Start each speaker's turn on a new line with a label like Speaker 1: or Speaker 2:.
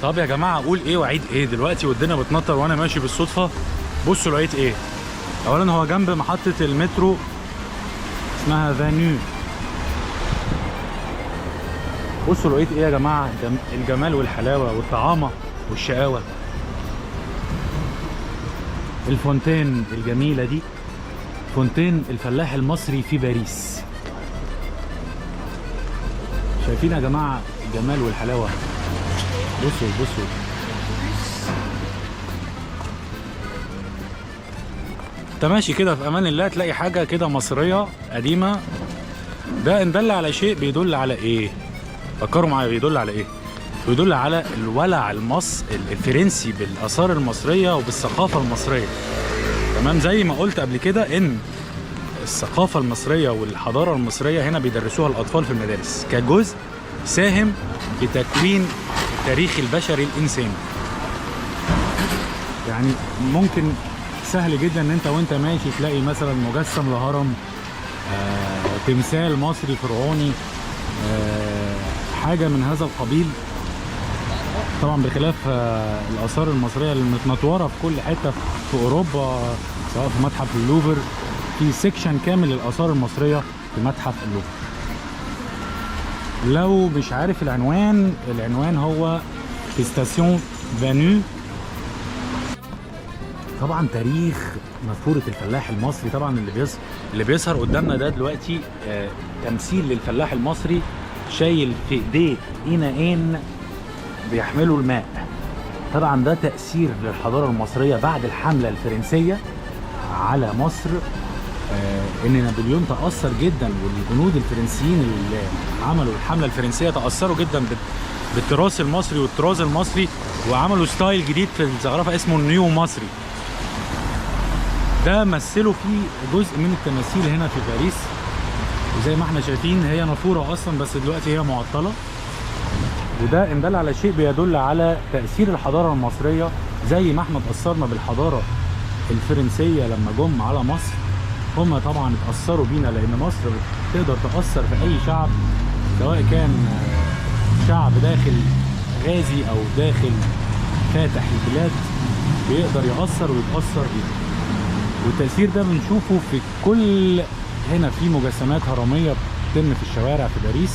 Speaker 1: طب يا جماعه اقول ايه واعيد ايه دلوقتي والدنيا بتنطر وانا ماشي بالصدفه؟ بصوا لقيت ايه. اولا هو جنب محطه المترو اسمها فانو. بصوا لقيت ايه يا جماعه، الجمال والحلاوه والطعامه والشقاوه. الفونتين الجميله دي فونتين الفلاح المصري في باريس. شايفين يا جماعه الجمال والحلاوه؟ بصوا بصوا. انت ماشي كده في امان الله تلاقي حاجه كده مصريه قديمه. ده ان دل على شيء بيدل على ايه؟ فكروا معايا بيدل على ايه؟ بيدل على الولع الفرنسي بالاثار المصريه وبالثقافه المصريه. تمام، زي ما قلت قبل كده ان الثقافه المصريه والحضاره المصريه هنا بيدرسوها الاطفال في المدارس كجزء ساهم في تكوين التاريخ البشري الانساني. يعني ممكن سهل جدا ان انت وانت ماشي تلاقي مثلا مجسم لهرم، تمثال مصري فرعوني، حاجه من هذا القبيل. طبعا بخلاف الاثار المصريه المتنطوره في كل حته في اوروبا، سواء في متحف اللوفر، في سيكشن كامل للاثار المصريه في متحف اللوفر. لو مش عارف العنوان هو في ستاسيون فانو. طبعا تاريخ مفهورة الفلاح المصري. طبعا اللي بيظهر قدامنا ده دلوقتي تمثيل للفلاح المصري، شايل في ايديه إناءين بيحملوا الماء. طبعا ده تأثير للحضارة المصرية بعد الحملة الفرنسية على مصر. ان نابليون تأثر جدا، والجنود الفرنسيين اللي عملوا الحملة الفرنسية تأثروا جدا بالتراث المصري والطراز المصري، وعملوا ستايل جديد في الزخرفة اسمه النيو مصري. ده مثلوا فيه جزء من التماثيل هنا في باريس، وزي ما احنا شايفين هي نافورة اصلا بس دلوقتي هي معطلة. وده ان دل على شيء بيدل على تأثير الحضارة المصرية، زي ما احنا اتأثرنا بالحضارة الفرنسية لما جم على مصر. هم طبعا اتأثروا بينا لان مصر تقدر تأثر في اي شعب، سواء كان شعب داخل غازي او داخل فاتح البلاد، بيقدر يأثر ويتأثر بيه. والتأثير ده بنشوفه في كل هنا في مجسمات هرمية بتتم في الشوارع في باريس.